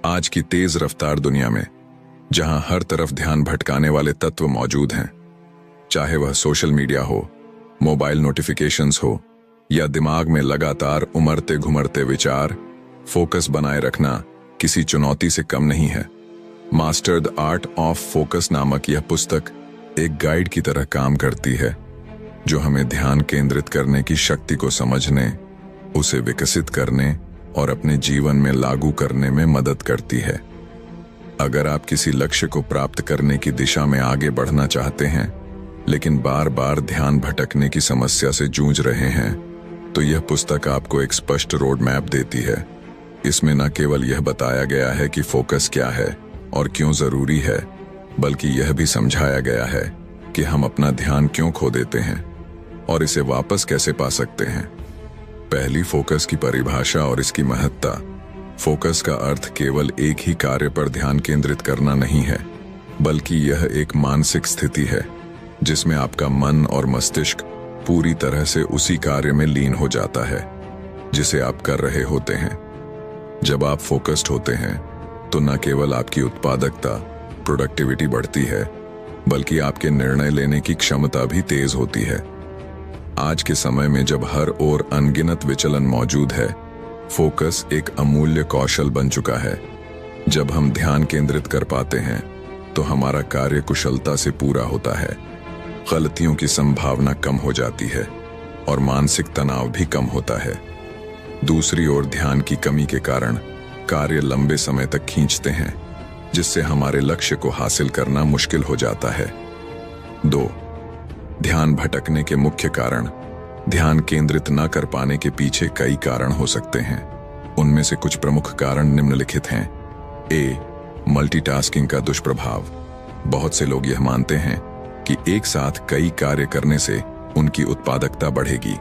आज की तेज रफ्तार दुनिया में, जहां हर तरफ ध्यान भटकाने वाले तत्व मौजूद हैं, चाहे वह सोशल मीडिया हो, मोबाइल नोटिफिकेशंस हो या दिमाग में लगातार उमड़ते घुमड़ते विचार, फोकस बनाए रखना किसी चुनौती से कम नहीं है। Master the art of focus नामक यह पुस्तक एक गाइड की तरह काम करती है, जो हमें ध्यान केंद्रित करने की शक्ति को समझने, उसे विकसित करने और अपने जीवन में लागू करने में मदद करती है। अगर आप किसी लक्ष्य को प्राप्त करने की दिशा में आगे बढ़ना चाहते हैं, लेकिन बार बार ध्यान भटकने की समस्या से जूझ रहे हैं, तो यह पुस्तक आपको एक स्पष्ट रोड मैप देती है। इसमें न केवल यह बताया गया है कि फोकस क्या है और क्यों जरूरी है, बल्कि यह भी समझाया गया है कि हम अपना ध्यान क्यों खो देते हैं और इसे वापस कैसे पा सकते हैं। पहली, फोकस की परिभाषा और इसकी महत्ता। फोकस का अर्थ केवल एक ही कार्य पर ध्यान केंद्रित करना नहीं है, बल्कि यह एक मानसिक स्थिति है जिसमें आपका मन और मस्तिष्क पूरी तरह से उसी कार्य में लीन हो जाता है जिसे आप कर रहे होते हैं। जब आप फोकस्ड होते हैं तो न केवल आपकी उत्पादकता, प्रोडक्टिविटी बढ़ती है, बल्कि आपके निर्णय लेने की क्षमता भी तेज होती है। आज के समय में जब हर ओर अनगिनत विचलन मौजूद है, फोकस एक अमूल्य कौशल बन चुका है। जब हम ध्यान केंद्रित कर पाते हैं तो हमारा कार्य कुशलता से पूरा होता है, गलतियों की संभावना कम हो जाती है और मानसिक तनाव भी कम होता है। दूसरी ओर, ध्यान की कमी के कारण कार्य लंबे समय तक खींचते हैं, जिससे हमारे लक्ष्य को हासिल करना मुश्किल हो जाता है। 2. ध्यान भटकने के मुख्य कारण। ध्यान केंद्रित न कर पाने के पीछे कई कारण हो सकते हैं। उनमें से कुछ प्रमुख कारण निम्नलिखित हैं। A. मल्टीटास्किंग का दुष्प्रभाव। बहुत से लोग यह मानते हैं कि एक साथ कई कार्य करने से उनकी उत्पादकता बढ़ेगी,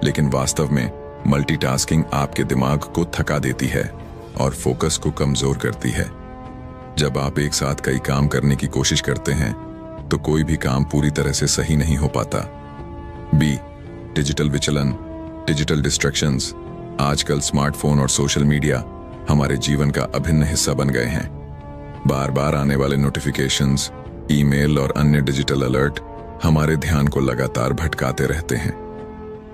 लेकिन वास्तव में मल्टीटास्किंग आपके दिमाग को थका देती है और फोकस को कमजोर करती है। जब आप एक साथ कई काम करने की कोशिश करते हैं तो कोई भी काम पूरी तरह से सही नहीं हो पाता। B. डिजिटल विचलन, डिजिटल डिस्ट्रैक्शंस। आजकल स्मार्टफोन और सोशल मीडिया हमारे जीवन का अभिन्न हिस्सा बन गए हैं। बार बार आने वाले नोटिफिकेशंस, ईमेल और अन्य डिजिटल अलर्ट हमारे ध्यान को लगातार भटकाते रहते हैं।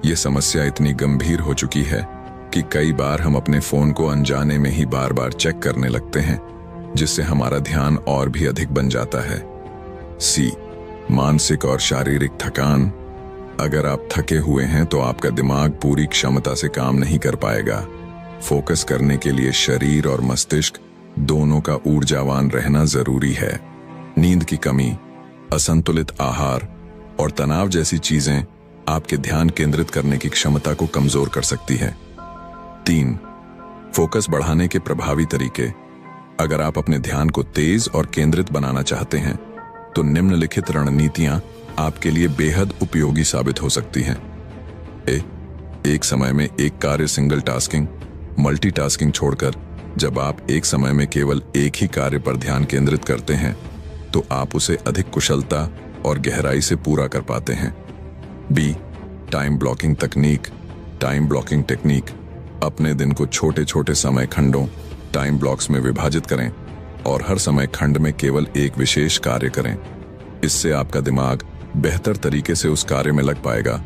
यह समस्या इतनी गंभीर हो चुकी है कि कई बार हम अपने फोन को अनजाने में ही बार बार चेक करने लगते हैं, जिससे हमारा ध्यान और भी अधिक बन जाता है। C. मानसिक और शारीरिक थकान। अगर आप थके हुए हैं तो आपका दिमाग पूरी क्षमता से काम नहीं कर पाएगा। फोकस करने के लिए शरीर और मस्तिष्क दोनों का ऊर्जावान रहना जरूरी है। नींद की कमी, असंतुलित आहार और तनाव जैसी चीजें आपके ध्यान केंद्रित करने की क्षमता को कमजोर कर सकती है। 3. फोकस बढ़ाने के प्रभावी तरीके। अगर आप अपने ध्यान को तेज और केंद्रित बनाना चाहते हैं तो निम्नलिखित रणनीतियां आपके लिए बेहद उपयोगी साबित हो सकती हैं। A. एक समय में एक कार्य, सिंगल टास्किंग। मल्टीटास्किंग छोड़कर जब आप एक समय में केवल एक ही कार्य पर ध्यान केंद्रित करते हैं तो आप उसे अधिक कुशलता और गहराई से पूरा कर पाते हैं। B. टाइम ब्लॉकिंग तकनीक। Time blocking technique. अपने दिन को छोटे छोटे समय खंडों, टाइम ब्लॉक्स में विभाजित करें और हर समय खंड में केवल एक विशेष कार्य करें। इससे आपका दिमाग बेहतर तरीके से उस कार्य में लग पाएगा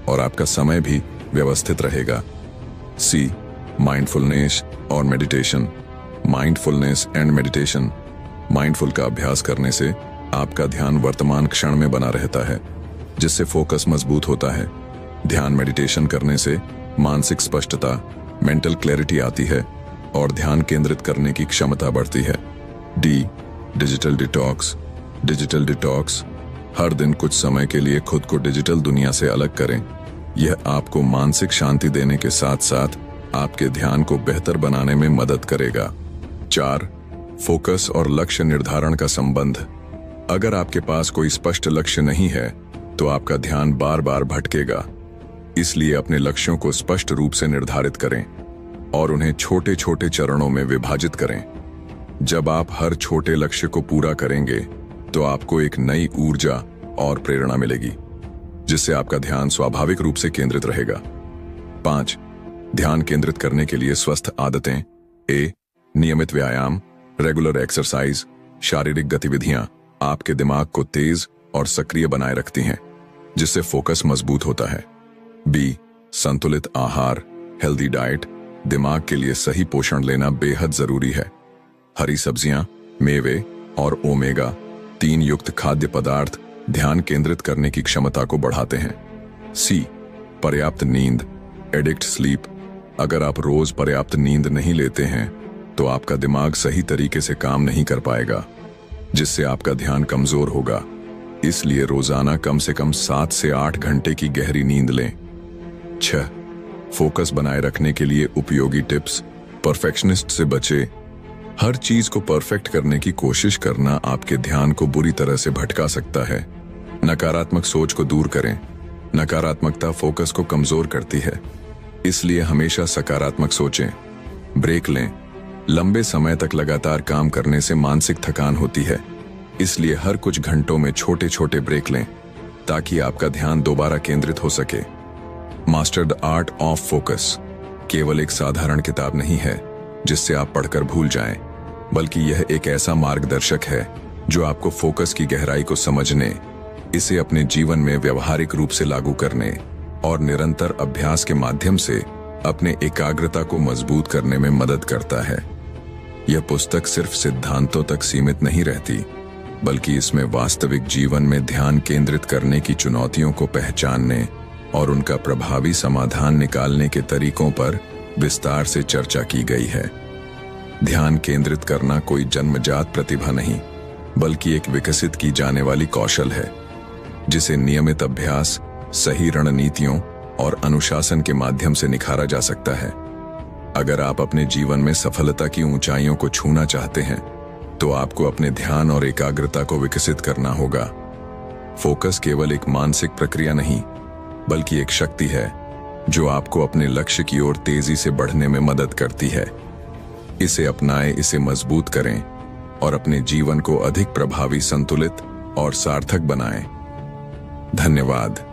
और आपका समय भी व्यवस्थित रहेगा। C. माइंडफुलनेस और meditation. Mindfulness and meditation. Mindful का अभ्यास करने से आपका ध्यान वर्तमान क्षण में बना रहता है, जिससे फोकस मजबूत होता है। ध्यान मेडिटेशन करने से मानसिक स्पष्टता, मेंटल क्लैरिटी आती है और ध्यान केंद्रित करने की क्षमता बढ़ती है। D. Digital detox. Digital detox. हर दिन कुछ समय के लिए खुद को डिजिटल दुनिया से अलग करें। यह आपको मानसिक शांति देने के साथ साथ आपके ध्यान को बेहतर बनाने में मदद करेगा। 4. फोकस और लक्ष्य निर्धारण का संबंध। अगर आपके पास कोई स्पष्ट लक्ष्य नहीं है तो आपका ध्यान बार बार भटकेगा। इसलिए अपने लक्ष्यों को स्पष्ट रूप से निर्धारित करें और उन्हें छोटे छोटे चरणों में विभाजित करें। जब आप हर छोटे लक्ष्य को पूरा करेंगे तो आपको एक नई ऊर्जा और प्रेरणा मिलेगी, जिससे आपका ध्यान स्वाभाविक रूप से केंद्रित रहेगा। 5. ध्यान केंद्रित करने के लिए स्वस्थ आदतें। A. नियमित व्यायाम, रेगुलर एक्सरसाइज, शारीरिक गतिविधियां आपके दिमाग को तेज और सक्रिय बनाए रखती हैं, जिससे फोकस मजबूत होता है। बी, संतुलित आहार, हेल्दी डाइट। दिमाग के लिए सही पोषण लेना बेहद जरूरी है। हरी सब्जियां, मेवे और ओमेगा 3 युक्त खाद्य पदार्थ ध्यान केंद्रित करने की क्षमता को बढ़ाते हैं। सी, पर्याप्त नींद, एडिक्ट स्लीप। अगर आप रोज पर्याप्त नींद नहीं लेते हैं तो आपका दिमाग सही तरीके से काम नहीं कर पाएगा, जिससे आपका ध्यान कमजोर होगा। इसलिए रोजाना कम से कम 7 से 8 घंटे की गहरी नींद लें। 6, फोकस बनाए रखने के लिए उपयोगी टिप्स। परफेक्शनिस्ट से बचे। हर चीज को परफेक्ट करने की कोशिश करना आपके ध्यान को बुरी तरह से भटका सकता है। नकारात्मक सोच को दूर करें। नकारात्मकता फोकस को कमजोर करती है, इसलिए हमेशा सकारात्मक सोचें। ब्रेक लें। लंबे समय तक लगातार काम करने से मानसिक थकान होती है, इसलिए हर कुछ घंटों में छोटे छोटे ब्रेक लें ताकि आपका ध्यान दोबारा केंद्रित हो सके। Master the art of focus केवल एक साधारण किताब नहीं है जिससे आप पढ़कर भूल जाएं, बल्कि यह एक ऐसा मार्गदर्शक है जो आपको फोकस की गहराई को समझने, इसे अपने जीवन में व्यवहारिक रूप से लागू करने और निरंतर अभ्यास के माध्यम से अपने एकाग्रता को मजबूत करने में मदद करता है। यह पुस्तक सिर्फ सिद्धांतों तक सीमित नहीं रहती, बल्कि इसमें वास्तविक जीवन में ध्यान केंद्रित करने की चुनौतियों को पहचानने और उनका प्रभावी समाधान निकालने के तरीकों पर विस्तार से चर्चा की गई है। ध्यान केंद्रित करना कोई जन्मजात प्रतिभा नहीं, बल्कि एक विकसित की जाने वाली कौशल है, जिसे नियमित अभ्यास, सही रणनीतियों और अनुशासन के माध्यम से निखारा जा सकता है। अगर आप अपने जीवन में सफलता की ऊंचाइयों को छूना चाहते हैं, तो आपको अपने ध्यान और एकाग्रता को विकसित करना होगा। फोकस केवल एक मानसिक प्रक्रिया नहीं, बल्कि एक शक्ति है जो आपको अपने लक्ष्य की ओर तेजी से बढ़ने में मदद करती है। इसे अपनाएं, इसे मजबूत करें और अपने जीवन को अधिक प्रभावी, संतुलित और सार्थक बनाएं। धन्यवाद।